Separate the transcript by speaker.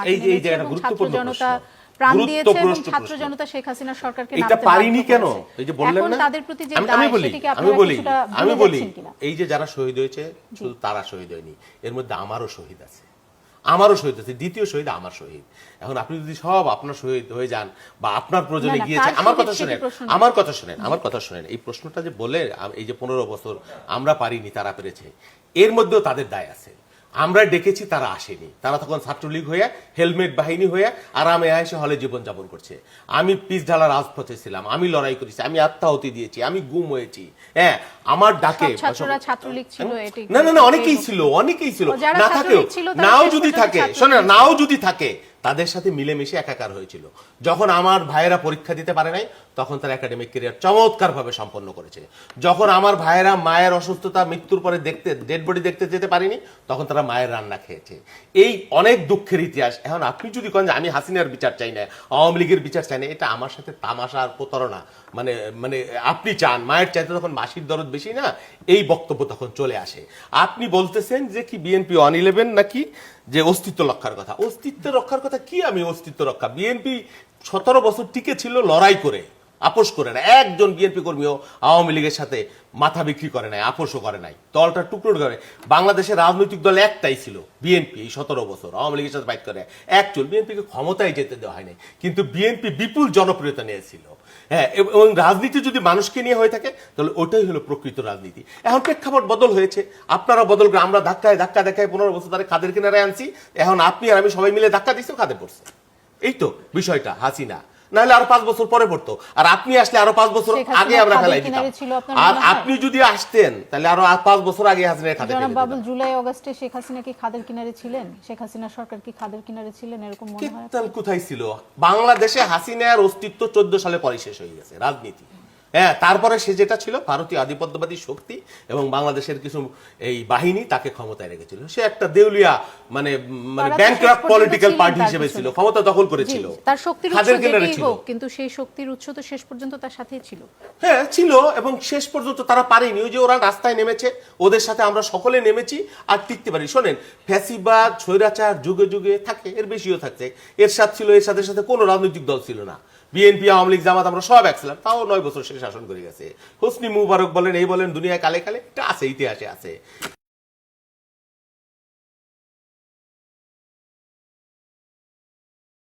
Speaker 1: এই জায়গাটা গুরুত্বপূর্ণ
Speaker 2: জনতা প্রাণ দিয়েছে এবং ছাত্র জনতা শেখ হাসিনা সরকারকে নামতে
Speaker 1: এটা পারিনি কেন? এই যে বললেন না,
Speaker 2: তাদের প্রতি যে
Speaker 1: আমি বলি
Speaker 2: কিনা?
Speaker 1: এই যে যারা শহীদ হয়েছে শুধু তারা শহীদ হয়নি, এর মধ্যে আমারও শহীদ আছে, আমারও শহীদ আছে, দ্বিতীয় শহীদ আমার শহীদ। এখন আপনি যদি সব আপনার শহীদ হয়ে যান বা আপনার প্রয়োজনে গিয়েছে, আমার কথা শুনেন, এই প্রশ্নটা যে বলে এই যে 15 বছর আমরা পারিনি তারা পেরেছে, এর মধ্যেও তাদের দায় আছে। আমরা ডেকেছি, তারা আসেনি, তারা তখন ছাত্রলীগ হয়ে হেলমেট বাহিনী হয়ে আরামে এসে হলে জীবনযাপন করছে। আমি পিস ঢালা রাজপথে ছিলাম, আমি লড়াই করেছি, আমি আত্মাহুতি দিয়েছি, আমি গুম হয়েছি। হ্যাঁ, আমার ডাকে না অনেকেই ছিল না থাকেও, নাও যদি থাকে, শোনেন, নাও যদি থাকে তাদের সাথে মিলেমিশে একাকার হয়েছিল। যখন আমার ভাইয়েরা পরীক্ষা দিতে পারে নাই, তখন তারা একাডেমিক ক্যারিয়ার চমৎকার ভাবে সম্পন্ন করেছে। যখন আমার ভাইয়েরা মায়ের অসুস্থতা মৃত্যুর পরে ডেড বডি দেখতে যেতে পারেনি, তখন তারা মায়ের রান্না খেয়েছে। এই অনেক দুঃখের ইতিহাস। এখন আপনি যদি করেন যে আমি হাসিনার বিচার চাই না, আওয়ামী লীগের বিচার চাই না, এটা আমার সাথে তামাশা আর প্রতারণা। মানে মানে আপনি চান মায়ের চাইতে তখন মাসির দরদ বেশি না, এই বক্তব্য তখন চলে আসে। আপনি বলতেছেন যে কি বিএনপি 111 নাকি যে অস্তিত্ব রক্ষার কথা। অস্তিত্ব রক্ষার কথা কি? আমি অস্তিত্ব রক্ষা, বিএনপি 17 বছর টিকে ছিল লড়াই করে, আপোষ করে না। একজন বিএনপি কর্মীও আওয়ামী লীগের সাথে মাথা বিক্রি করে নাই, আপোষও করে নাই, দলটা টুকরো করে। বাংলাদেশের রাজনৈতিক দল একটাই ছিল বিএনপি। এই 17 বছর আওয়ামী লীগের সাথে ফাইট করে একচুল বিএনপিকে ক্ষমতায় যেতে দেওয়া হয়নি, কিন্তু বিএনপি বিপুল জনপ্রিয়তা নিয়েছিল। হ্যাঁ, এবং রাজনীতি যদি মানুষকে নিয়ে হয়ে থাকে তাহলে ওটাই হলো প্রকৃত রাজনীতি। এখন প্রেক্ষাপট বদল হয়েছে, আপনারা বদল করে, আমরা ধাক্কা দেখায় 15 বছর ধরে খাদের কিনারে আনছি। এখন আপনি আর আমি সবাই মিলে ধাক্কা দিচ্ছি, খাদে পড়ছে। এই তো বিষয়টা। হাসিনা নাহলে আরো 5 বছর পরে পড়তো, আর আপনি আসলে আরো 5 বছর আগে আমরা ফেলাই দিতাম। আর আপনি যদি আসতেন তাহলে আরো 5 বছর আগে হাসিনা খাদের কিনারে।
Speaker 2: জনাব বাবুল, জুলাই আগস্টে শেখ হাসিনা কি খাদের কিনারে ছিলেন? শেখ হাসিনা সরকার কি খাদের কিনারে ছিলেন এরকম মনে হয়?
Speaker 1: কিত্তাল কোথায় ছিল? বাংলাদেশে হাসিনার অস্তিত্ব 14 সালে পরে শেষ হয়ে গেছে রাজনীতি। হ্যাঁ, তারপরে সে যেটা ছিল ভারতীয় আধিপত্যবাদী শক্তি এবং বাংলাদেশের কিছু এই বাহিনী তাকে ক্ষমতায় রেখেছিল। সে একটা দেউলিয়া মানে ব্যাংকরাপ্ট পলিটিক্যাল পার্টি হিসেবে ছিল, ক্ষমতা দখল করেছিল।
Speaker 2: তার শক্তির উৎস যেটাই হোক, কিন্তু সেই শক্তির উৎস তো শেষ পর্যন্ত তার সাথেই ছিল।
Speaker 1: হ্যাঁ ছিল, এবং শেষ পর্যন্ত তারা পারেনি। ওই যে ওরা রাস্তায় নেমেছে, ওদের সাথে আমরা সকলে নেমেছি আর টিকতে পারি। শোনেন, ফ্যাসিবাদ স্বৈরাচার যুগে যুগে থাকে, এর বেশিও থাকছে। এরশাদ ছিল, এরশাদের সাথে কোনো রাজনৈতিক দল ছিল না। বিএনপি, আওয়ামী লীগ, জামাত আমরা সব এক ছিলাম, তাও 9 বছর সে শাসন করে গেছে। হোসনি মুবারক বলেন, এই বলেন, দুনিয়ায় কালে কালে, এটা আছে, ইতিহাসে আছে।